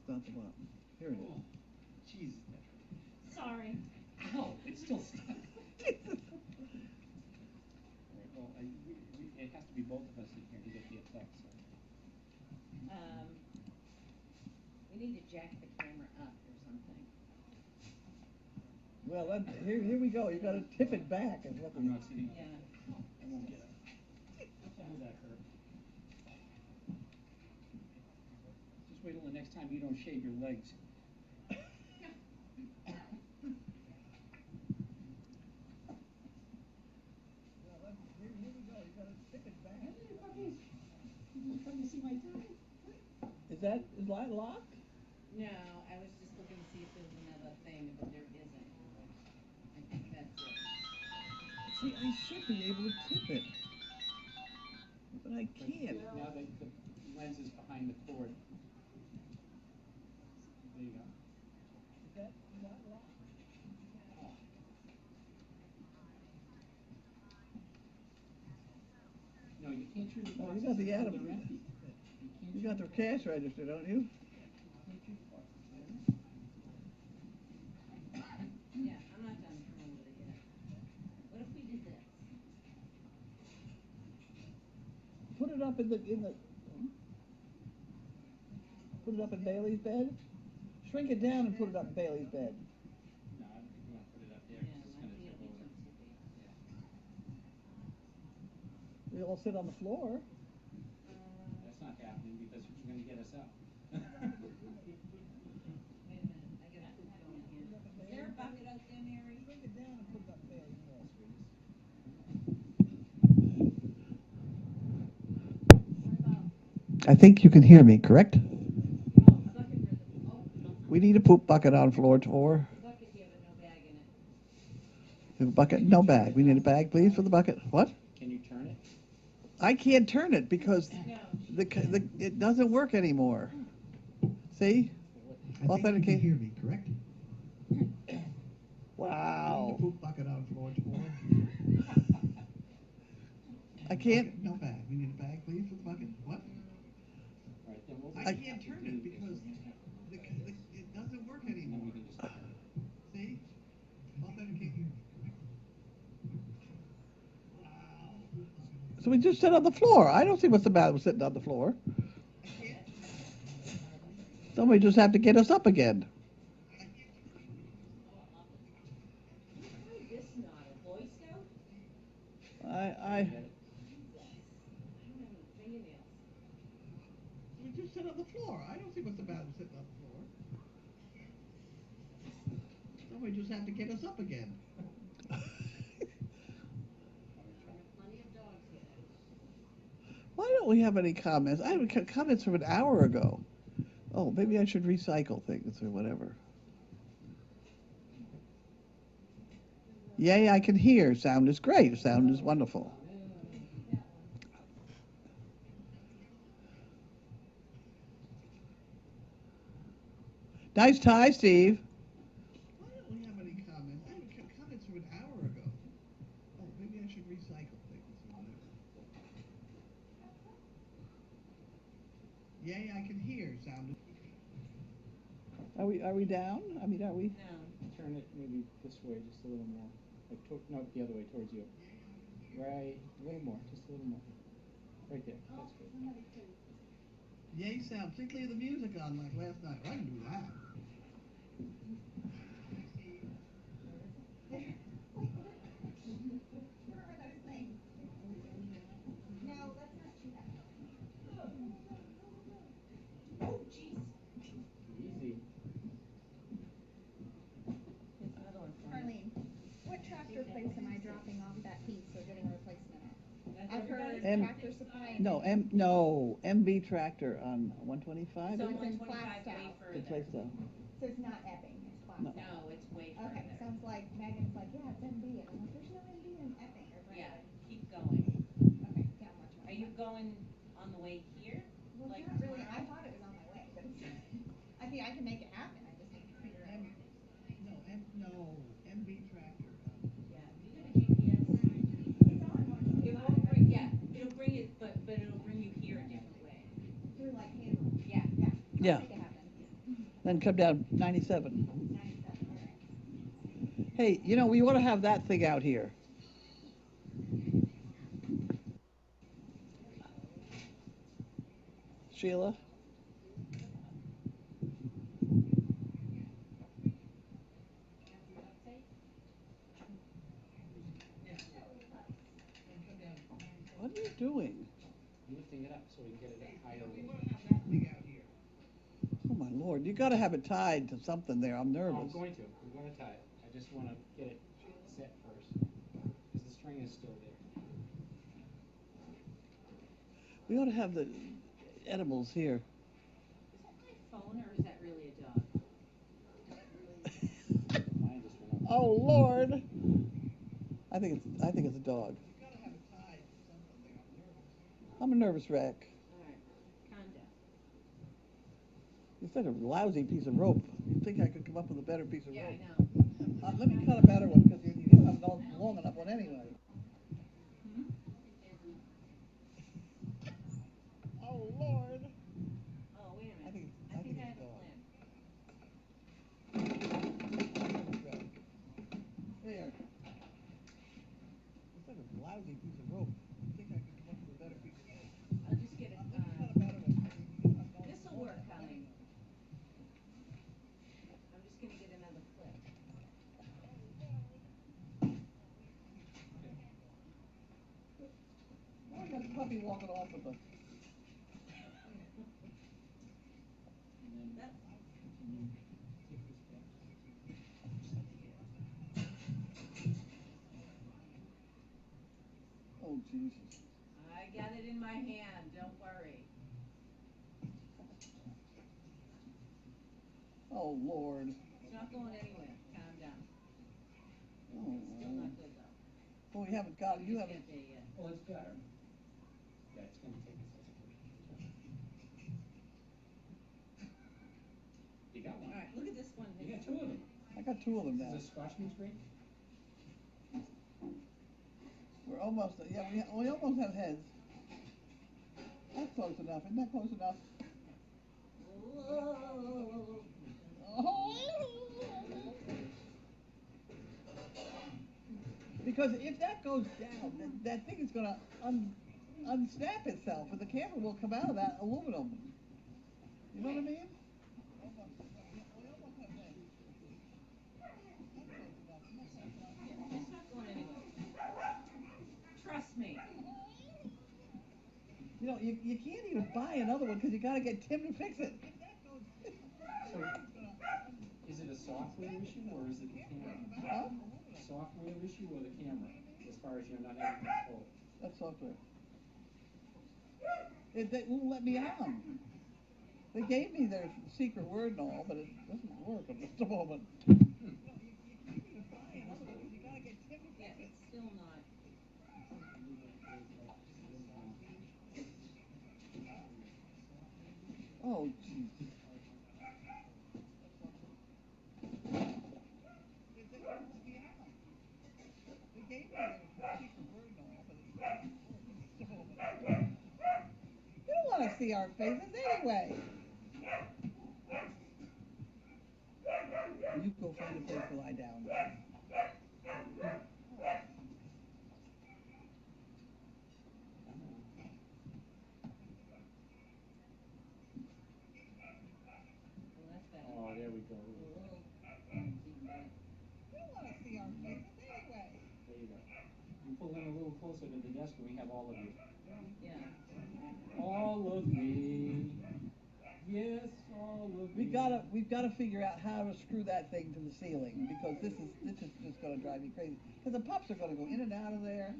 not the bottom. Here it is. Oh, Jesus. Sorry. Ow, it's still stuck. All right, well, it has to be both of us in here to get the effect, so. We need to jack the camera up or something. Well, here we go. You got to tip it back. And what I'm not sitting. Yeah. I won't get up. I'll do that, Herb. Just wait till the next time you don't shave your legs. Here we go. You got to tip it back. You just come to see my tie. Is that locked? No, I was just looking to see if there was another thing, but there isn't. I think that's it. See, I should be able to tip it, but I can't. Now the lens is behind the cord. There you go. Is that not locked? Oh. No, you can't turn the No, boxes you got the until Adam. they're empty. You got the cash register, don't you? Yeah, I'm not done playing with it yet. What if we did this? Put it up in the. Put it up in Bailey's bed. Shrink it down and put it up in Bailey's bed. No, I don't think you want to put it up there. Yeah, It's just my going to feet tip will be over. too tippy. We all sit on the floor. That's not happening because you're going to get us up. Wait a minute, I got poop going here. Is there a bucket out there, Mary? Shrink it down and put it up in Bailey's bed, sweetie. I think you can hear me, correct? Oh, a bucket for the, oh, We need a poop bucket on floor 4. bucket here, but no bag in it. We have a bucket, no bag. We need a bag, please, for the bucket. What? Can you turn it? I can't turn it because No. it doesn't work anymore. See? I think you can hear me, correct? Wow. Poop bucket on floor 4. I can't. No bag. We need a bag, please, for the bucket. What? All right, then we'll I can't turn it because it doesn't work And then anymore. we can just turn it. See? Authenticate hear me, correct? Wow. So we just sit on the floor. I don't see what's the matter with sitting on the floor. Somebody just have to get us up again. This not a Boy Scout? I Jesus. I don't have any fingernails. We just sit on the floor. I don't see what's the matter with sitting on the floor. Somebody just have to get us up again. Plenty of dogs here. Why don't we have any comments? I have comments from an hour ago. Oh, maybe I should recycle things or whatever. Yay, I can hear. Sound is great. Sound is wonderful. Nice tie, Steve. Why don't we have any comments? I have comments from an hour ago. Oh, maybe I should recycle things or whatever. Yay, I can hear. Sound. Are we down? I mean, are we? No. Turn it maybe this way, just a little more. Like no, the other way, towards you. Right, a little more, just a little more. Right there, that's good. Yay, sound. Please leave the music on like last night. Well, I can do that. Oh, jeez. Easy. Here's another one for you. Arlene, what tractor place am I dropping off that piece or getting a replacement at? That's I've heard everybody? Tractor Supply. and- No, MB Tractor on 125. So it's in 125 way Plastow. further. Good place though. So it's not Epping, it's Plastow. No. No, it's way further. Okay, sounds like Megan's like, yeah, it's MB, and I'm like, there's no MB in Epping or Yeah, Brandon. keep going. Okay, down much more. Are you going on the way here? Well, Like it's not really, I tomorrow? thought it was on my way, but it's, I can make it happen, I just need to figure out. MB Tractor. Yeah, you got a GPS. It's on It 125, won't right? bring, yeah, it'll bring it, but it'll bring you here a different way. Through like Hanover. Yeah. Yeah. Yeah. I'll make it happen. Then come down 97. 97, all right. Hey, you know, we ought to have that thing out here. Sheila? What are you doing? Lifting it up so we can get it higher. Oh my Lord, you got to have it tied to something there. I'm Oh, nervous. I'm going to tie it. I just want to get it set first. Because the string is still there. We ought to have the edibles here. Is that my phone or is that really a dog? Mine just went up. Oh Lord! I think it's a dog. I'm a nervous wreck. Alright, calm down. You said a lousy piece of rope. You'd think I could come up with a better piece of Yeah, rope. I know. Let me cut a better one because you don't have a long enough one anyway. Hmm? Oh Lord! Oh, wait a I minute. think I think I it's have a dog. plan. There. You said a lousy piece of rope. You'd think I could come up with a better piece of rope. I'll just get it, Let me cut a better one. this'll work, Colleen. I'm just gonna get another clip. I got the puppy walking off with the. And then That, can you take this back? Oh Jesus! I got it in my hand, don't worry. Oh Lord! It's not going anywhere, calm down. Oh. Still not good though. Well, we haven't got. You Just haven't. get there yet. Oh, it's better. Yeah, it's going to take a second. You got one. Alright, look at this one. You got two of them. I got two of them now. Is this Scotchman's ring? We're almost. Yeah, we almost have heads. That's close enough. Isn't that close enough? Whoa. Because if that goes down, that thing is going to unsnap itself, and the camera will come out of that aluminum. You know what I mean? It's not going anywhere. Trust me. You know, you can't even buy another one because you got to get Tim to fix it. So, is it a software issue or is it the camera? Huh? Software issue or the camera? As far as you're not having control. That's software. They won't let me on. They gave me their secret word and all, but it doesn't work at the moment. Yeah, it's still not. Oh, jeez. You don't want to see our faces anyway. You go find a place to lie down. Well, that's better. Oh, there we go. Whoa. Even better. You don't want to see our faces anyway. There you go. You pull in a little closer to the desk and we have all of you. Yeah. All of me. Yes, all of me. We've gotta figure out how to screw that thing to the ceiling because this is just gonna drive me crazy. Because the pups are gonna go in and out of there.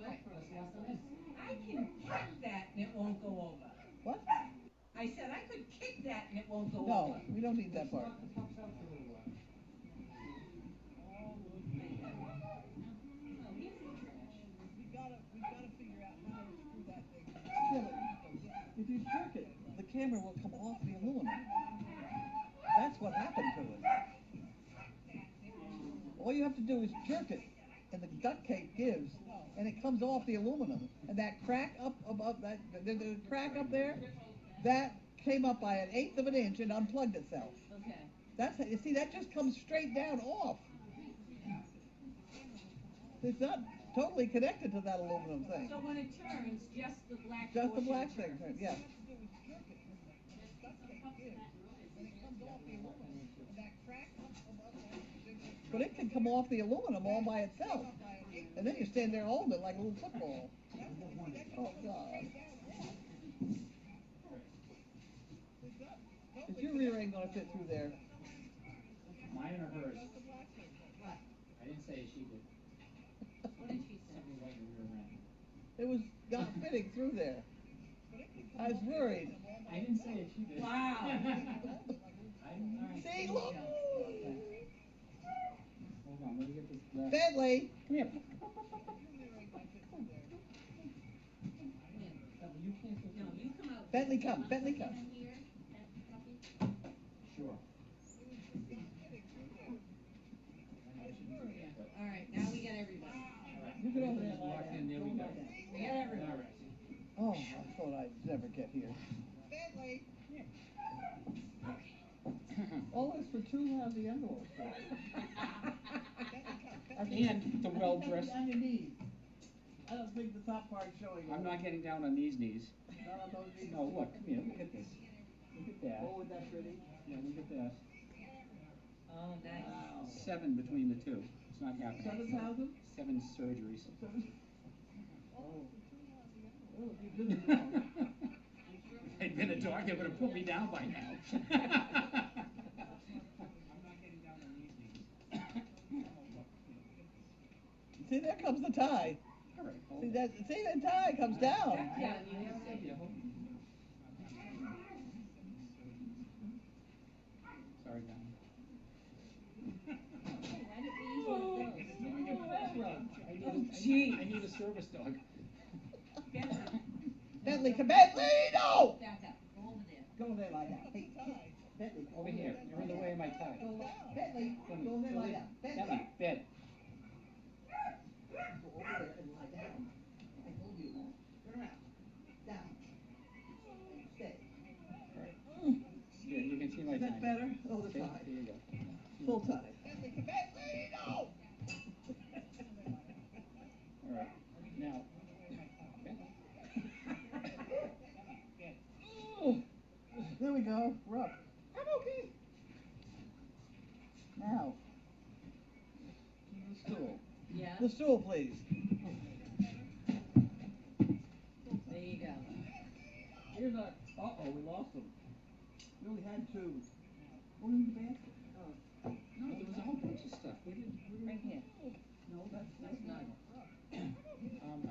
I can kick that and it won't go over. What? I said I could kick that and it won't go No, over. we don't need that part. Knock the pups out for a little while. All of me. Oh, here's the trash. We've gotta figure out how to screw that thing. Yeah, but if you jerk it, the camera will come off the aluminum. That's what happened to it. All you have to do is jerk it, and the duct tape gives, and it comes off the aluminum. And that crack up above that, the crack up there, that came up by 1/8 of an inch and unplugged itself. Okay. That's, you see, that just comes straight down off. It's not totally connected to that aluminum thing. So when it turns, just the black Just the portion black turns. thing, yeah. But it can come off the aluminum all by itself. And then you stand there holding it like a little football. Oh, God. Is your rear end gonna fit through there? Mine or hers? I didn't say she did. What did she say? Something about your rear end. It was not fitting through there. I was worried. I didn't say it, she did. Wow. I didn't. See, look. Hold on, let me get this left. Bentley, Come here. No, you come out. Bentley, come. Bentley, come. Sure. All right, now we got everybody. You get over there and lie Locked down. in, there we go. We got everybody. All right. Oh, I thought I'd never get here. All this for two lousy envelopes. And the well-dressed. On your knees. I don't think the top part's showing. I'm not getting down on these knees. Not on those knees. No, look, come here, look at this. Look at that. Oh, isn't that pretty? Yeah, look at this. Oh, nice. Wow. 7 between the two. It's not happening. 7,000? 7 surgeries. Oh. Oh, if you did it wrong. If I'd been a dog, they would have put me down by now. See, there comes the tie. All right, hold See on. that? See that tie comes down. Yeah, you have to. Yeah, hold on. Sorry, Don. I need a service dog. Bentley, come Bentley, no! Back up, go over there. Go over there, lie down. Hey, Bentley, Over here, you're in the way of my tie. Bentley, go over there, lie down. Bentley, bed. Go over there and lie down. I told you. Turn around. Down. Stay. All right. Here, you can see my Is tie. that better? Oh, the Okay, tie. there you go. Full tie. Bentley, no! All right, now. Oh, there we go. We're up. I'm okay. Now, to the stool. Yeah, The stool, please. there you go. Here's our. Uh-oh, we lost them. We only had two. What in the basket? Oh, No, there was a whole bunch of stuff. We didn't. Right here. no, that's None.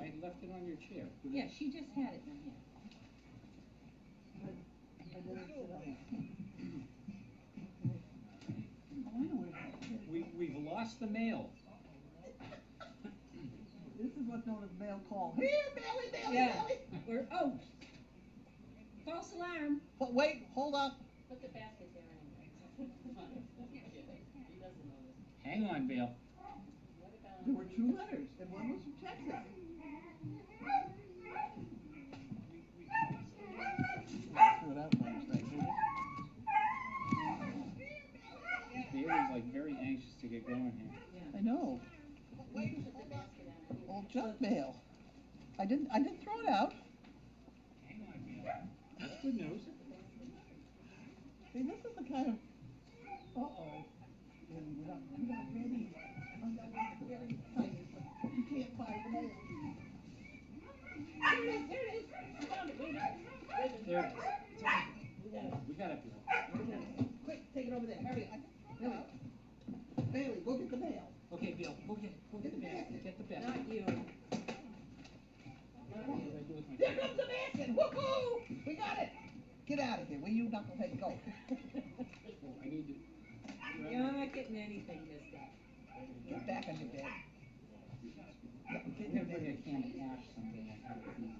I left it on your chair. Yeah, she just had it in here. I didn't sit on it. Oh, I know where it is. We've lost the mail. This is what's known as mail call. Here, Bailey, Bailey, Yeah. Bailey. We're, oh, false alarm. But wait, hold on. Put the basket there anyway. He doesn't know this. Hang on, Bill. What about? There were two letters, and one was from Texas. Threw it out by mistake, didn't you? Bailey's like very anxious to get going here. Yeah. I know. Put the basket out here. Old junk mail. I didn't throw it out. That's good news. See, this is the kind of. Uh-oh. We're not ready. I'm not ready. You can't find the mail. There it is. I found it. Wait a minute. There. We got it. We got it, Bill. Quick, take it over there. Hurry. There we go. Bailey, go get the mail. Okay, Bill, go get the basket. Get the basket. Not you. What did I do with my There comes the basket. Woohoo! We got it. Get out of here. Will you knucklehead go? Oh, I need to. You're not getting anything this day. Get back on your bed. I'm gonna bring a can of ash someday. I have it easy.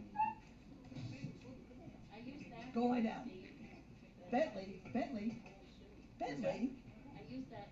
I used that. Go lie down. Bentley, Bentley, Bentley. I used that.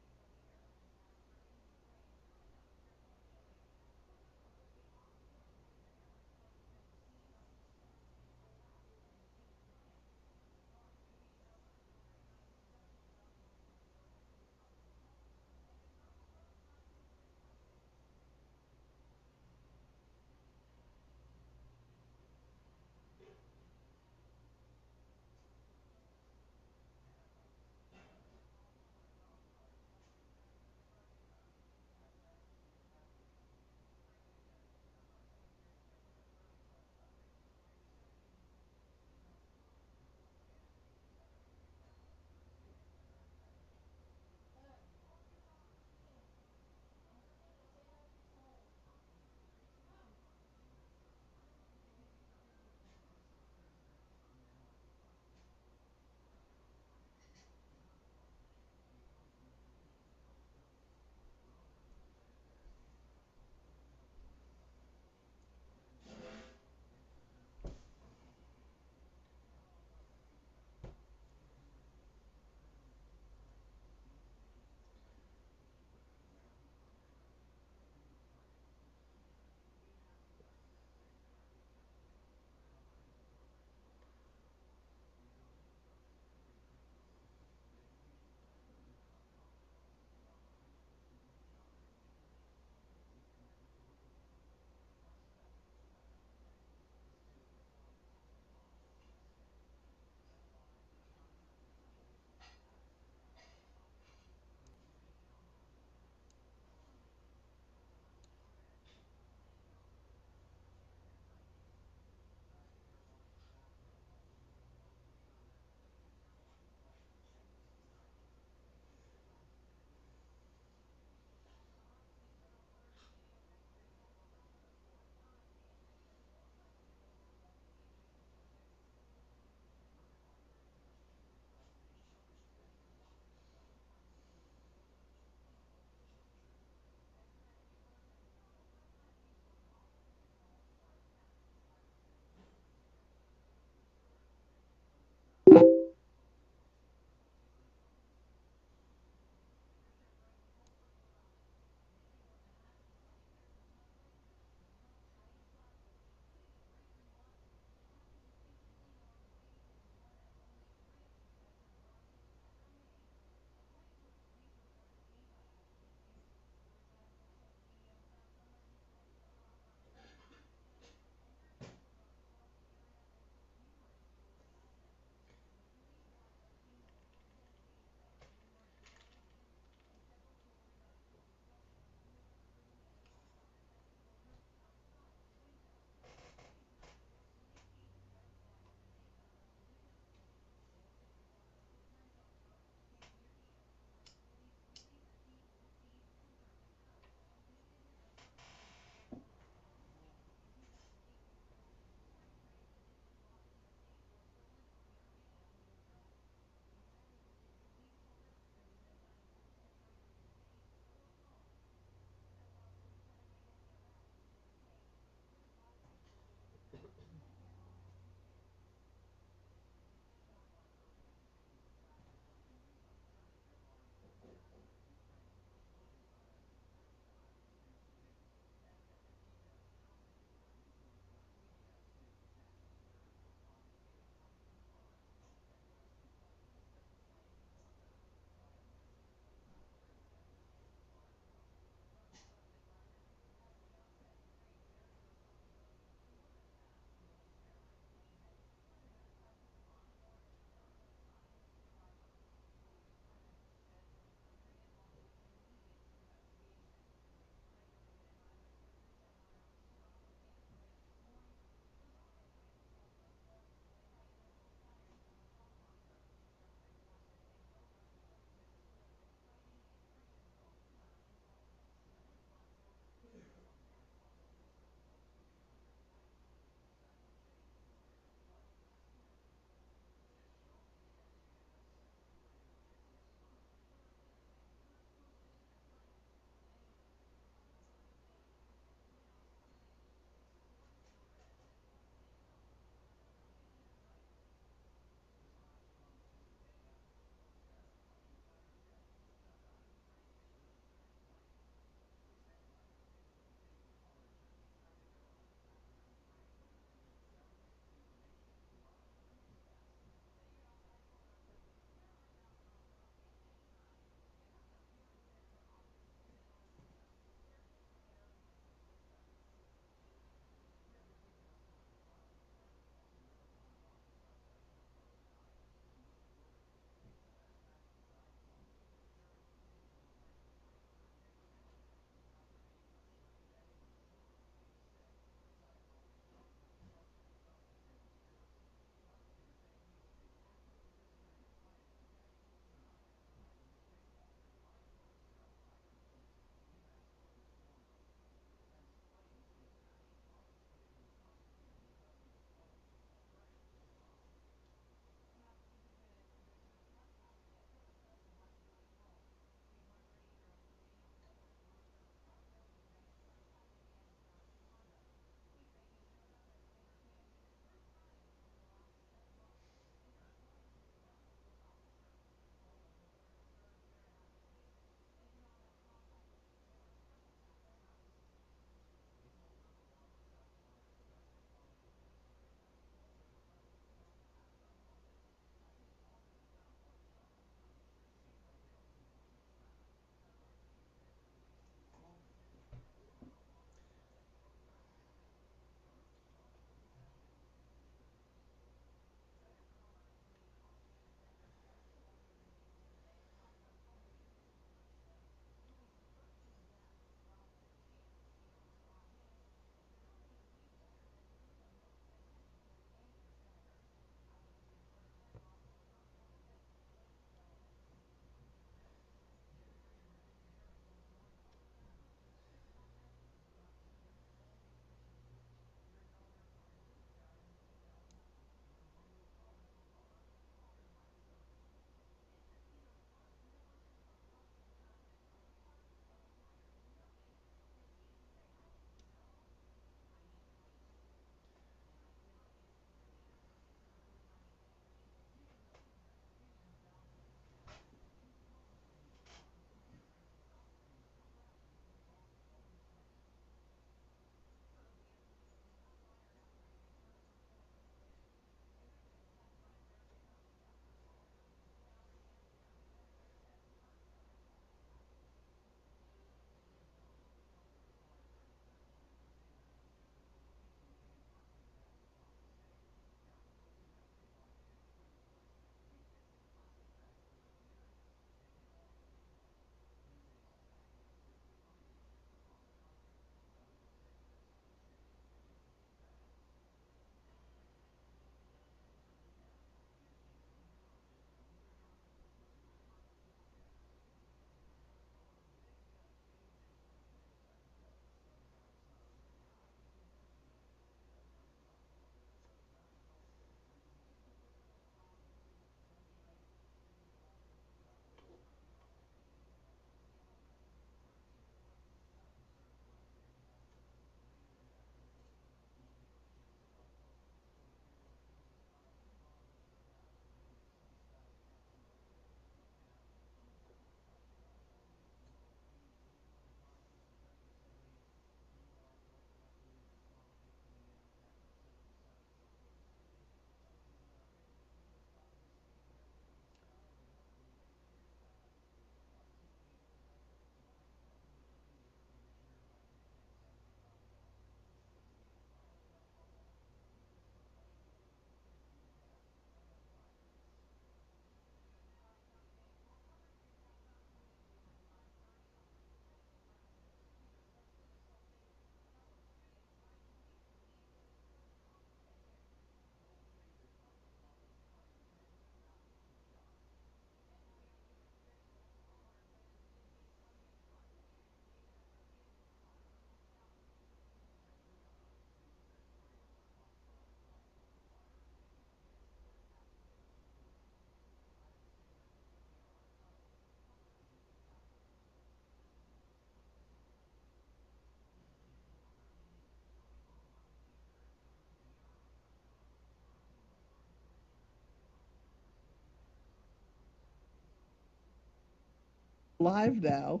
live now.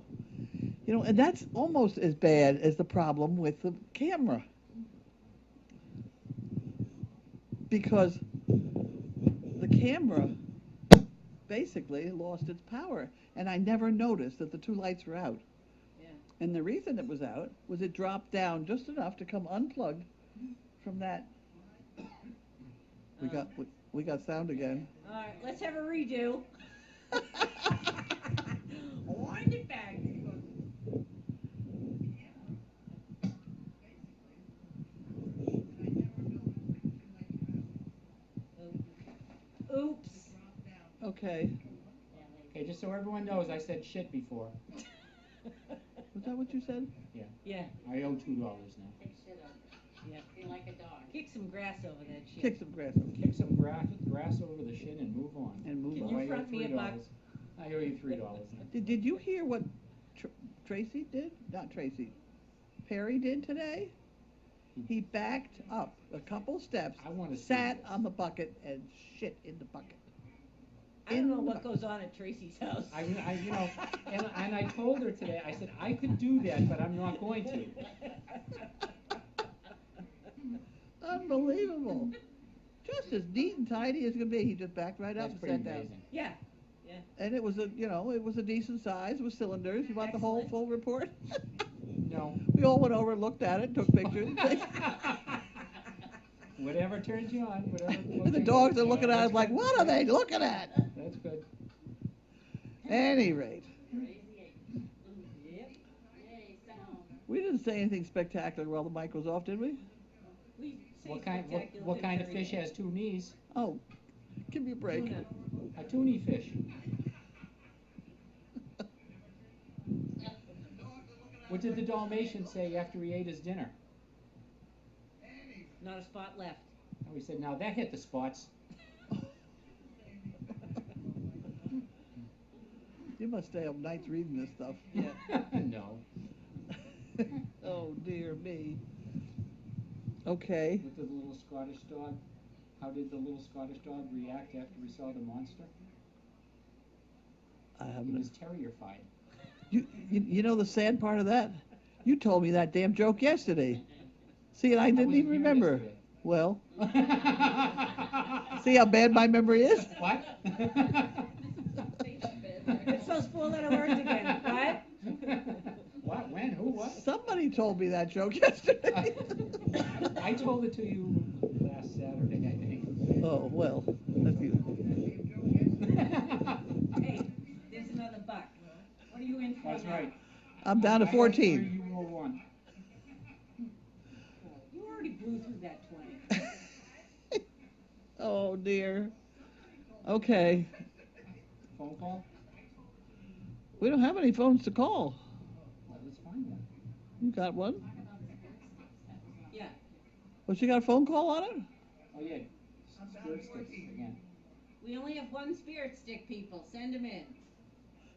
You know, and that's almost as bad as the problem with the camera. Because the camera basically lost its power, and I never noticed that the two lights were out. Yeah. And the reason it was out was it dropped down just enough to come unplugged from that. We got sound again. All right, let's have a redo. Wind it back. Oops. Okay. Okay, just so everyone knows, I said shit before. Was that what you said? Yeah. I owe $2 now. Take shit over. Yeah. Be like a dog. Kick some grass over that shit. Kick some grass. Kick some grass over the shit and move on. And move Can on. you I owe front me a $3. buck? I owe you $3 now. Did you hear what Tracy did? Not Tracy. Perry did today? He backed up a couple steps, I want to see sat this. on the bucket, and shit in the bucket. I don't know what goes on at Tracy's house. You know, and I told her today, I said, I could do that, but I'm not going to. Unbelievable. Just as neat and tidy as can be. He just backed right up That's and pretty sat down. amazing. Yeah. And it was a decent size with cylinders. You want the whole Excellent. full report? No. We all went over, looked at it, took pictures. Whatever turns you on, whatever. And the dogs are looking at us like, what are they looking at? That's good. Any rate, Yep. we didn't say anything spectacular while the mic was off, did we? We say What kind of spectacular fish has two knees? Oh, give me a break. Tuna. A toonie fish. What did the Dalmatian say after he ate his dinner? Not a spot left. Oh, he said, now that hit the spots. You must stay up nights reading this stuff. No. Oh, dear me. Okay. What did the little Scottish dog? How did the little Scottish dog react after he saw the monster? He was terrified. You know the sad part of that? You told me that damn joke yesterday. See, and I didn't wasn't even here remember. yesterday. Well, see how bad my memory is? What? It's those four-letter words again. What? What? When? Who? What? Somebody told me that joke yesterday. I told it to you last Saturday, I think. Oh, well, that's you. Hey, there's another buck. What are you in for That's now? right. I'm down to I 14. You roll one. You already blew through that 20. Oh, dear. Okay. Phone call? We don't have any phones to call. Well, let's find one. You got one? Yeah. Well, she got a phone call on it? Oh, yeah. Spirit sticks again. We only have one spirit stick, people. Send them in.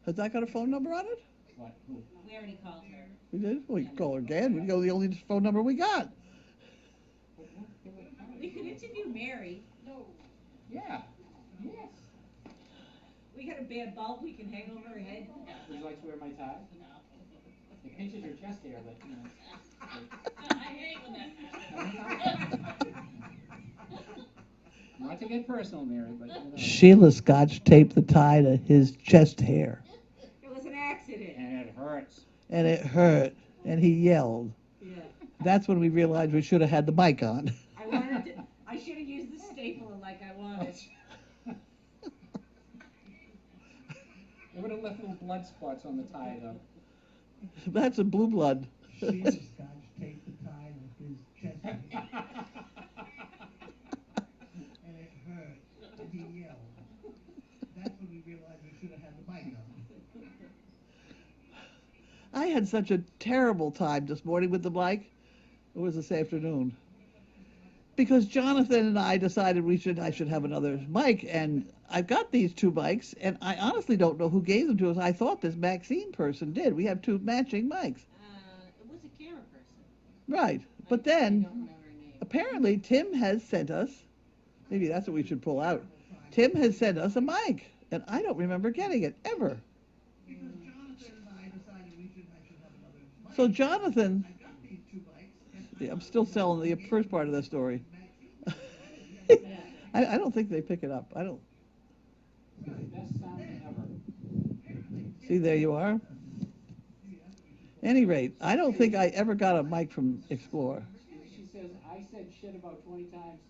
Has that got a phone number on it? What? Who? We already called her. We did? Well, you can call her again. We can go the only phone number we got. We could interview Mary. No. Yeah. Yes. We got a bad bulb we can hang over her head. Would you like to wear my tie? It pinches your chest hair, but, you know. I hate when that Not to get personal, Mary, but, you know. Sheila Scotch taped the tie to his chest hair. It was an accident. And it hurts. And it hurt. And he yelled. Yeah. That's when we realized we should have had the mic on. I should have used the stapler like I wanted. It would have left little blood spots on the tie, though. That's a blue blood. Sheila Scotch taped the tie with his chest hair, and it hurt, and he yelled. That's when we realized we should have had the mic on. I had such a terrible time this morning with the mic. It was this afternoon. Because Jonathan and I decided I should have another mic, and I've got these two mics, and I honestly don't know who gave them to us. I thought this Maxine person did. We have two matching mics. It was a camera person. Right. But I then, don't know her name. apparently, Tim has sent us, maybe that's what we should pull out. Tim has sent us a mic, and I don't remember getting it, ever. So Jonathan, I got these 2 bikes. And yeah, I'm still selling the first part of the story. I don't think they pick it up. I don't. Best sound ever. See, there you are. Any rate, I don't think I ever got a mic from Explorer. She says, I said shit about 20 times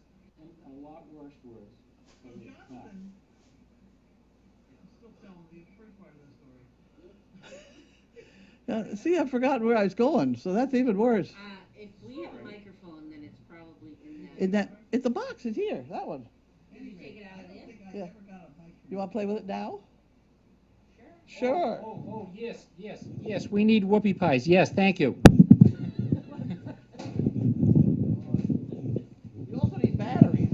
and a lot worse words. So Jonathan, I'm still telling the first part of the story. See, I've forgotten where I was going, so that's even worse. If we have a microphone, then it's probably It's the box is here, that one. Did you take it out I of don't there? think I Yeah. ever got a mic from You want to play with it now? Sure. Sure. Oh, yes. We need whoopie pies. Yes, thank you. We also need batteries.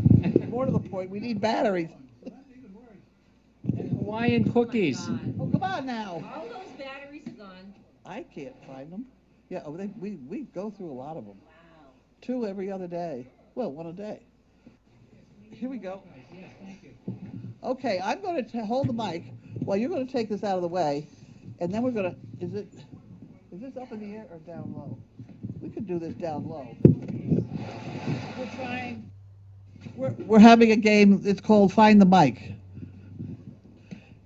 More to the point, we need batteries. So that's even worse. And Hawaiian cookies. Oh my God. Oh, come on now. All those batteries are gone. I can't find them. Yeah, we go through a lot of them. Wow. 2 every other day. Well, 1 a day. Here we go. Yes, thank you. Okay, I'm going to hold the mic while you're going to take this out of the way, and then we're going to. Is this up in the air or down low? We could do this down low. We're trying. We're having a game. It's called Find the Mic,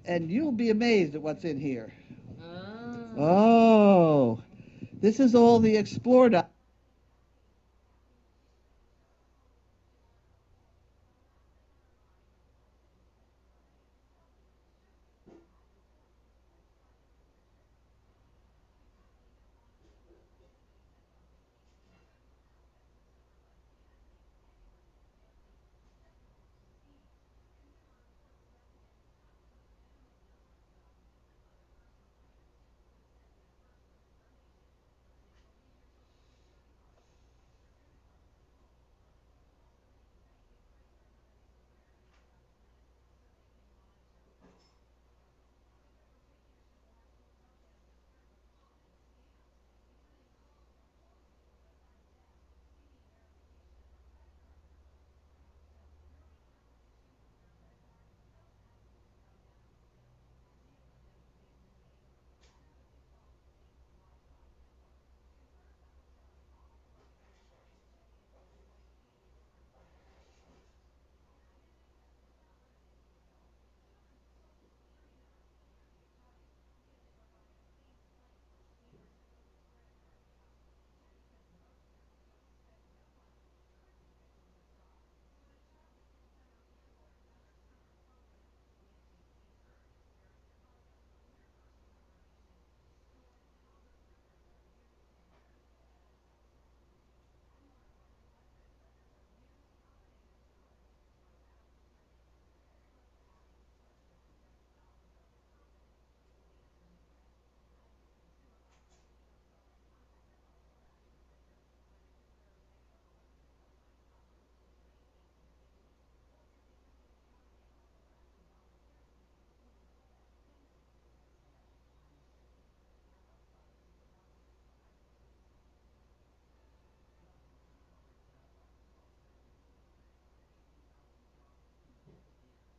and you'll be amazed at what's in here. Oh. Oh, this is all the Explorer.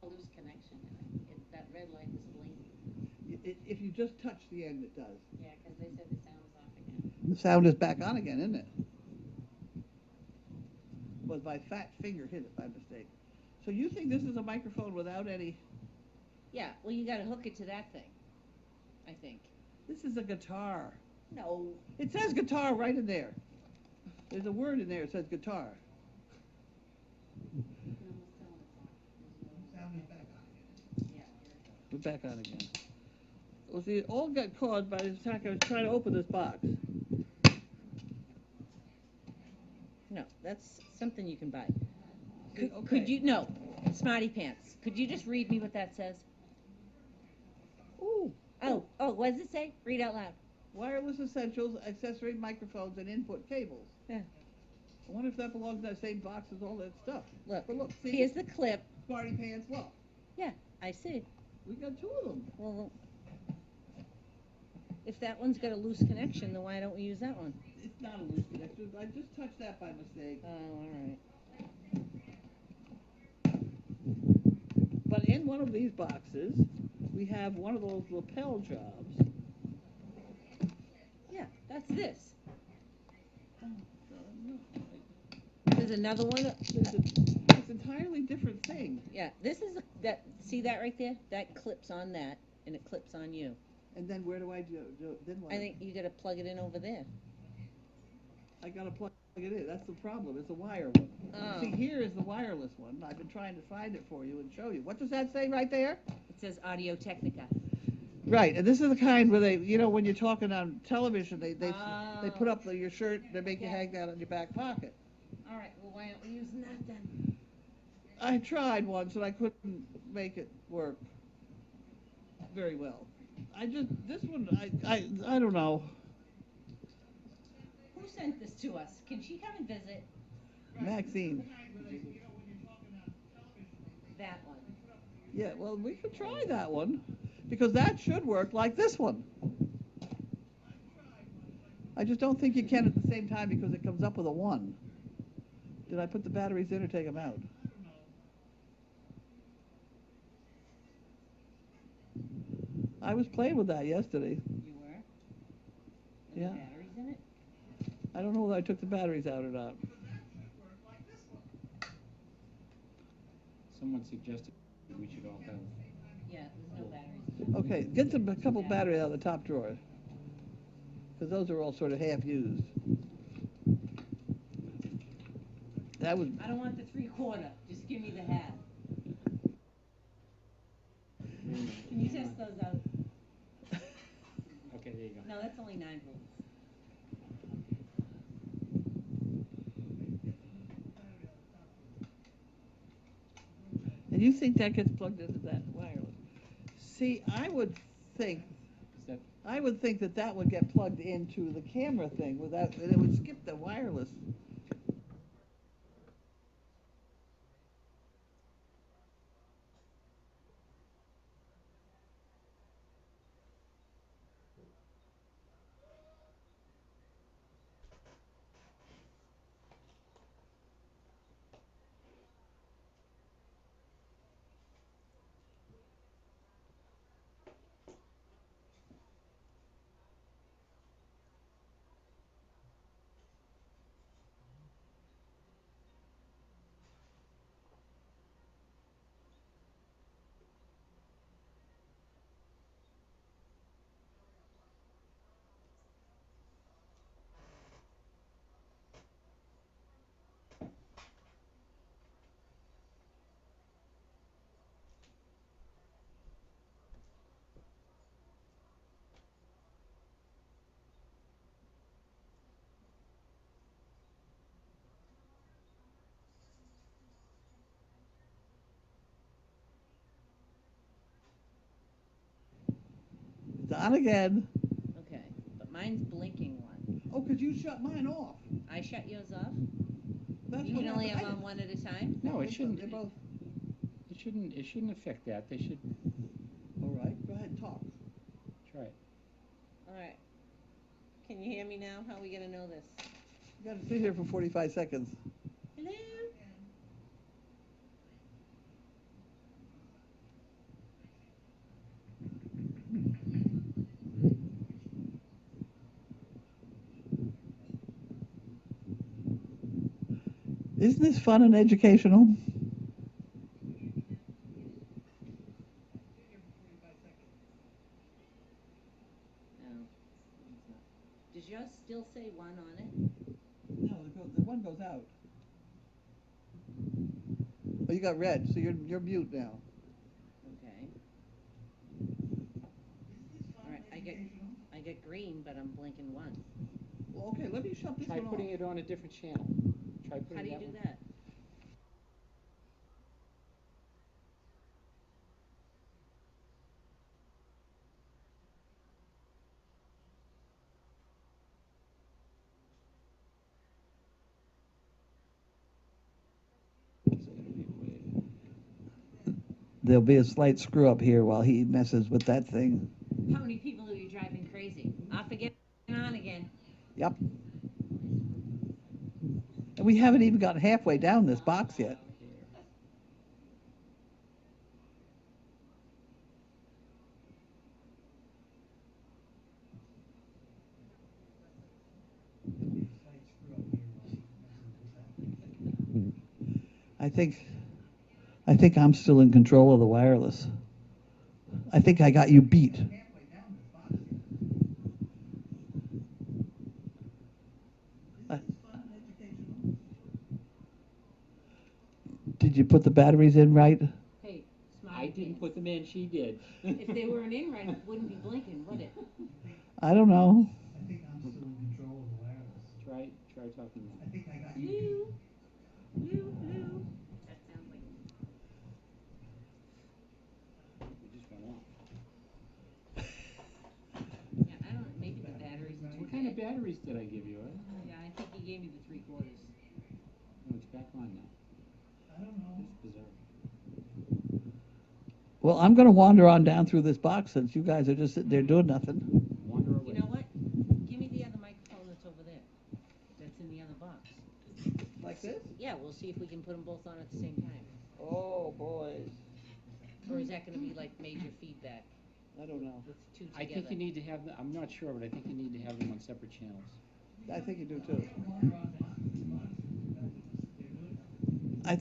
Loose connection. That red light was blinking. If you just touch the end, it does. Yeah, because they said the sound was off again. The sound is back on again, isn't it? Was my fat finger hit it by mistake. So you think this is a microphone without any? Yeah, well, you got to hook it to that thing, I think. This is a guitar. No. It says guitar right in there. There's a word in there that says guitar. Sound is back on again. We're back on again. Well, see, it all got caused by the time I was trying to open this box. No, that's something you can buy. Okay. Could you, no, Smarty Pants. Could you just read me what that says? Ooh. Oh, what does it say? Read out loud. Wireless essentials, accessory microphones, and input cables. Yeah. I wonder if that belongs in that same box as all that stuff. Look, But look, see, here's the clip. Smarty Pants, look. Yeah, I see. We got 2 of them. Well, if that one's got a loose connection, then why don't we use that one? It's not a loose connection. I just touched that by mistake. Oh, all right. But in one of these boxes, we have one of those lapel jobs. Yeah, That's this. There's another one. It's an entirely different thing. Yeah, this is that. See that right there? That clips on that, and it clips on you. And then where do I do then what? I think you got to plug it in over there. I gotta plug it in. That's the problem. It's a wire one. Oh. See, here is the wireless one. I've been trying to find it for you and show you. What does that say right there? It says Audio Technica. Right, and this is the kind where they, when you're talking on television, they put up your shirt, they make you hang that on your back pocket. All right. Well, why aren't we using that then? I tried once and I couldn't make it work very well. This one, I don't know. Who sent this to us? Can she come and visit? Maxine. That one. Yeah, well, we could try that one because that should work like this one. I just don't think you can at the same time because it comes up with a 1. Did I put the batteries in or take them out? I was playing with that yesterday. You were? Yeah. Batteries in it? I don't know whether I took the batteries out or not. Someone suggested we should all have. Yeah, there's no batteries. Okay, get a couple batteries out of the top drawer. Because those are all sort of half used. That was. I don't want the 3/4. Just give me the half. Can you test those out? Okay, there you go. No, that's only 9 volts. And you think that gets plugged into that wireless? See, I would think that would get plugged into the camera thing without, and it would skip the wireless. It's on again. Okay, but mine's blinking one. Oh, because you shut mine off. I shut yours off? That's You what can only have happened. on one at a time? No, it shouldn't. They're both. It shouldn't affect that. They should All right, go ahead and talk. try it. All right. Can you hear me now? How are we going to know this? You got to sit here for 45 seconds. Hello? Isn't this fun and educational? No. It's not. Does yours still say 1 on it? No, the one goes out. Oh, you got red, so you're mute now. Okay. All right, I get green, but I'm blinking 1. Well, okay, let me shut this Try one putting off. it on a different channel. Try putting How do you that do one. that? There'll be a slight screw up here while he messes with that thing. How many people are you driving crazy? Off again and on again. Yep. And we haven't even gotten halfway down this box yet. I think I'm still in control of the wireless. I think I got you beat. Halfway down this box here. Uh, Isn't this fun and educational? Did you put the batteries in right? Hey, smart. I didn't put them in, she did. If they weren't in right, it wouldn't be blinking, would it? I don't know. I think I'm still in control of the wireless. Try talking. I think I got you beat. Lou, Lou, Lou. That sounds like. We just went off. Yeah, I don't, maybe the batteries are too What kind of dead. batteries did I give you? Yeah, I think he gave me the 3/4. No, it's back on now. I don't know. It's bizarre. Well, I'm going to wander on down through this box since you guys are just sitting there doing nothing. Wander away. You know what? Give me the other microphone that's over there. That's in the other box. Like this? Yeah, we'll see if we can put them both on at the same time. Oh, boys. Or is that gonna be like major feedback I don't know. with two I together? think you need to have them, I'm not sure, but I think you need to have them on separate channels. I think you do too. Wander on down through this box here. That's what they're doing.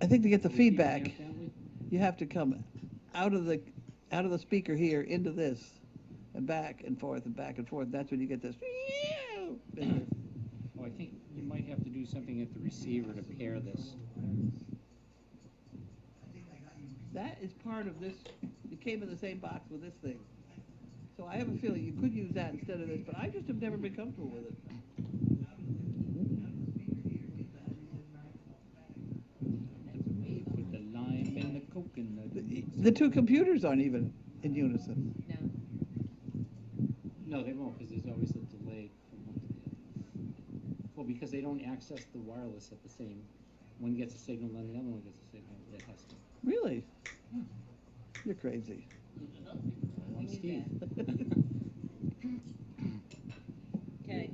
I think to get the Can you keep feedback, them gently? you have to come out of the speaker here into this and back and forth and back and forth. That's when you get this. business. Oh, I think you might have to do something at the receiver to pair this. I think I got you beat. That is part of this. It came in the same box with this thing. So I have a feeling you could use that instead of this, but I just have never been comfortable with it. Put the lime in the coconut. The two computers aren't even in unison. No. No, they won't, because there's always a delay from one to the other. Well, because they don't access the wireless at the same, one gets a signal, then the other one gets a signal, it has to. Really? You're crazy. One Steve. Okay,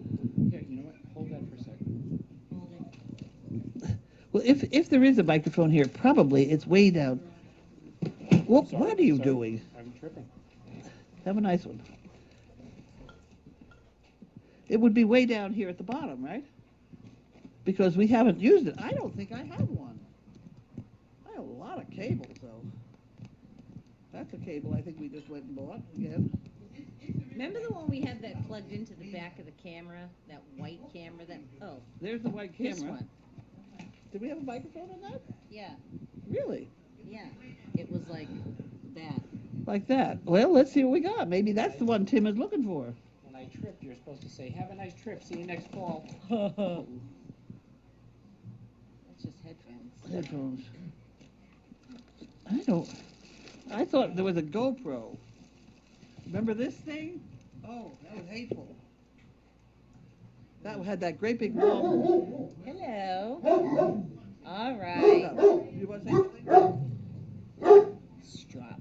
Here, you know what, hold that for a second. hold it. Well, if there is a microphone here, probably it's way down. Whoop, Sorry, what are you sorry. doing? I'm tripping. Have a nice one. It would be way down here at the bottom, right? Because we haven't used it. I don't think I have one. I have a lot of cables, though. That's a cable I think we just went and bought again. Remember the one we had that plugged into the back of the camera? That white camera that, oh, There's the white this camera. one. Did we have a microphone on that? Yeah, Really? yeah. It was like that. Like that? Well, let's see what we got. Maybe that's the one Tim is looking for. When I tripped, you're supposed to say, have a nice trip, see you next fall. That's just headphones. Headphones. I thought there was a GoPro. Remember this thing? Oh, that was hateful. That had that great big long. Hello. All You right. want to say something? Strop.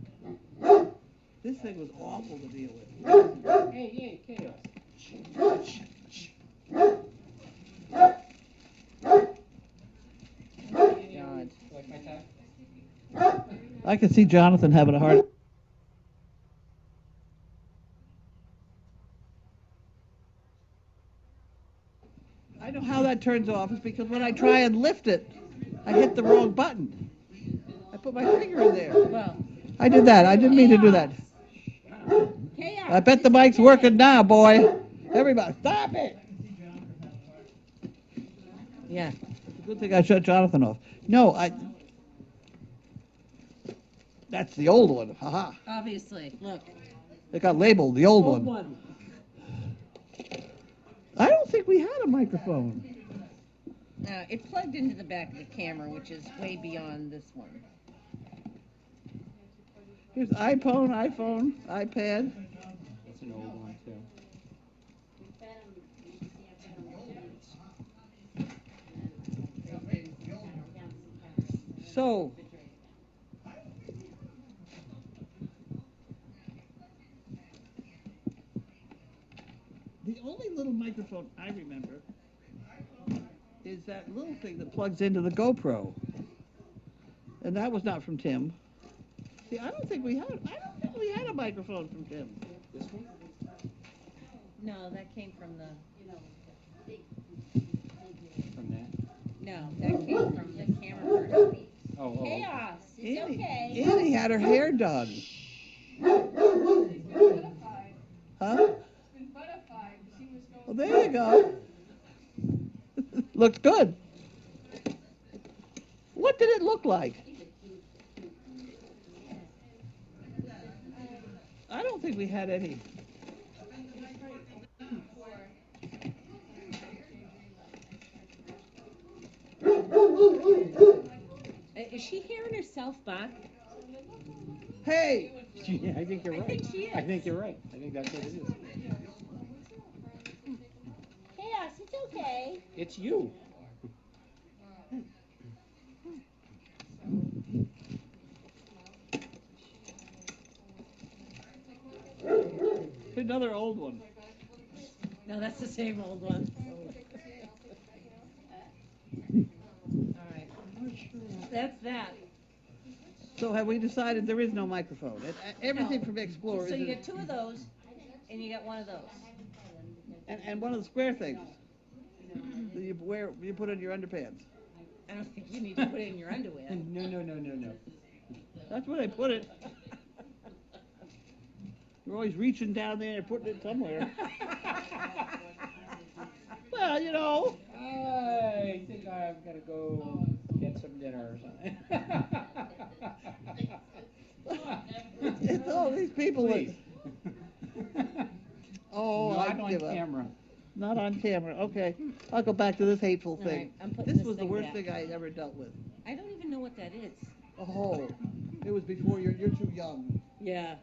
This thing was awful to deal with. Hey, chaos. God. Like my tie? I could see Jonathan having a hard. I know how that turns off. It's because when I try and lift it, I hit the wrong button. I put my finger in there. Well, I did that. I didn't mean to do that. chaos. I bet the mic's working now, boy. Everybody, stop it. Yeah. It's a good thing I shut Jonathan off. No, that's the old one. Haha. Obviously. Look. It got labeled the old one. one. I don't think we had a microphone. It plugged into the back of the camera, which is way beyond this one. Here's iPhone, iPad. That's an old one, too. So, the only little microphone I remember is that little thing that plugs into the GoPro. And that was not from Tim. See, I don't think we had a microphone from Tim. This one? No, that came from the. From that? No, that came from the camera person. Oh, oh. Chaos, it's Annie, okay. Annie had her hair done. Buttified. Huh? It's been buttified. She was going. Well, there you go. Looks good. What did it look like? I don't think we had any. Is she hearing herself back? Hey, Yeah, I think you're I right. think she is. I think you're right. I think that's what it is. Chaos, it's okay. It's you. another old one. No, that's the same old one. All right. That's that. So have we decided there is no microphone? Everything No. from Explorer So you is get two of those, and you get one of those. and one of the square things that you put on your underpants. I don't think you need to put it in your underwear. No, no, no, no, no. That's where they put it. You're always reaching down there and putting it somewhere. Well, you know. I think I've got to go get some dinner or something. It's all these people Please. that. Oh, I Not on give up. camera. Not on camera. Okay, I'll go back to this hateful All thing. right, I'm putting This this was the thing worst back. thing I ever dealt with. I don't even know what that is. Oh, it was before you're too young. Yeah.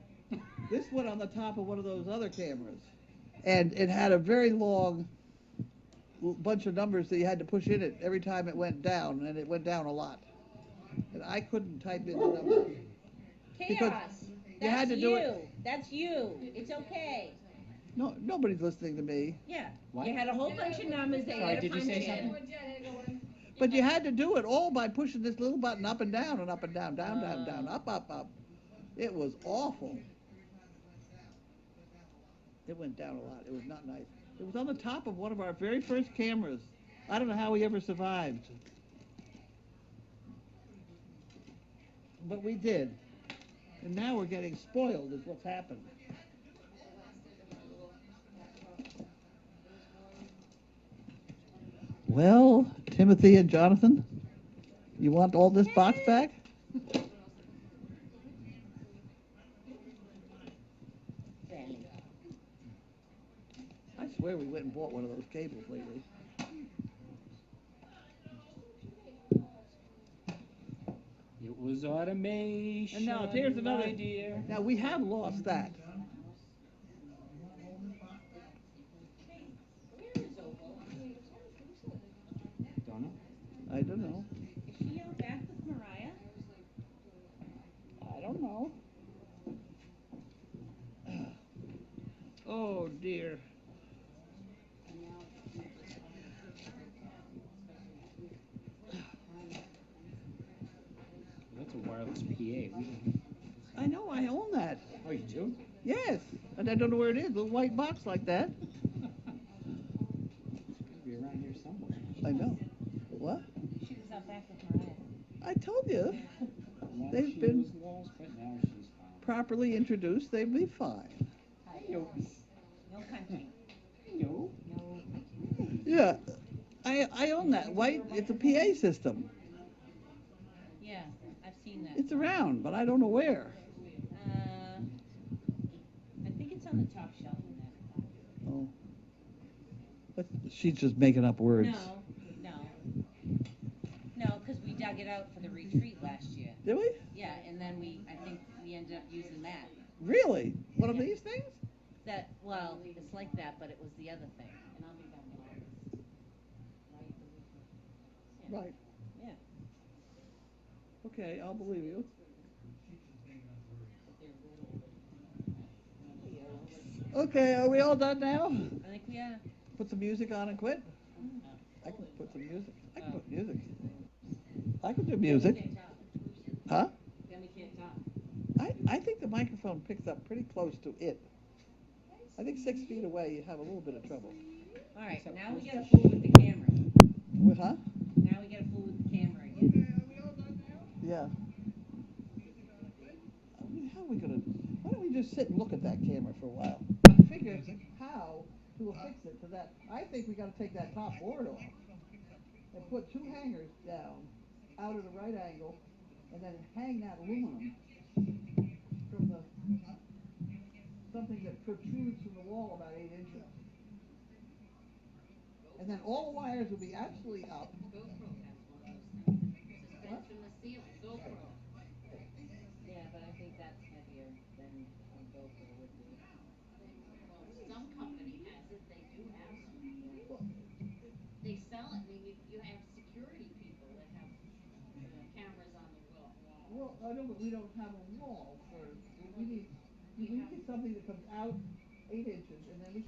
This went on the top of one of those other cameras, and it had a very long bunch of numbers that you had to push in it every time it went down, and it went down a lot. And I couldn't type in the numbers. Because Chaos. you had That's to do you. it- That's you. It's okay. No, nobody's listening to me. Yeah. What? You had a whole bunch of numbers that you Sorry, had to did you punch say in. something? But you had to do it all by pushing this little button up and down and up and down, down, down, down, up, up, up. It was awful. It went down a lot. It was not nice. It was on the top of one of our very first cameras. I don't know how we ever survived. But we did. And now we're getting spoiled is what's happened. Well, Timothy and Jonathan, you want all this box back? I swear we went and bought one of those cables lately. It was automation. And now here's another. my dear. Now we have lost that. Don't know. I don't know. Is she out back with Mariah? I don't know. Oh dear. That's a wireless PA. We don't. I know, I own that. Oh, you do? Yes. And I don't know where it is. A little white box like that. It's gotta be around here somewhere. I know. What? She was out back with Mariah. I told you. Once They've she been was lost, but now she's found. properly introduced, they'd be fine. No. No country. No. No. Yeah. I own that white. It's a PA system. Yeah, I've seen that. It's around, but I don't know where. I think it's on the top shelf in there. Oh. But she's just making up words. No, because we dug it out for the retreat last year. Did we? Yeah, and then I think we ended up using that. Really? One of these things? Well, it's like that, but it was the other thing. And I'll be back. Right. Yeah. Okay, I'll believe you. Okay, are we all done now? I think we are. Put some music on and quit? I can put some music. I can put music. I can do music. Huh? Then we can't talk. I think the microphone picks up pretty close to it. I think 6 feet away you have a little bit of trouble. All right, now we gotta fool with the camera. Huh? Now we Yeah. I mean, how are we gonna, why don't we just sit and look at that camera for a while? And figure how we'll fix it to that. I think we gotta take that top board off and put two hangers down out at a right angle and then hang that aluminum from the, something that protrudes from the wall about 8 inches. And then all the wires will be absolutely up. GoPro has one of those things, suspends from the ceiling, GoPro. Yeah, but I think that's heavier than a GoPro would be. Well, some company has it, they do have some. Well, They sell it, I mean, you have security people that have cameras on the wall. well, I know, but we don't have a wall for, we need We have- something that comes out 8 inches and then we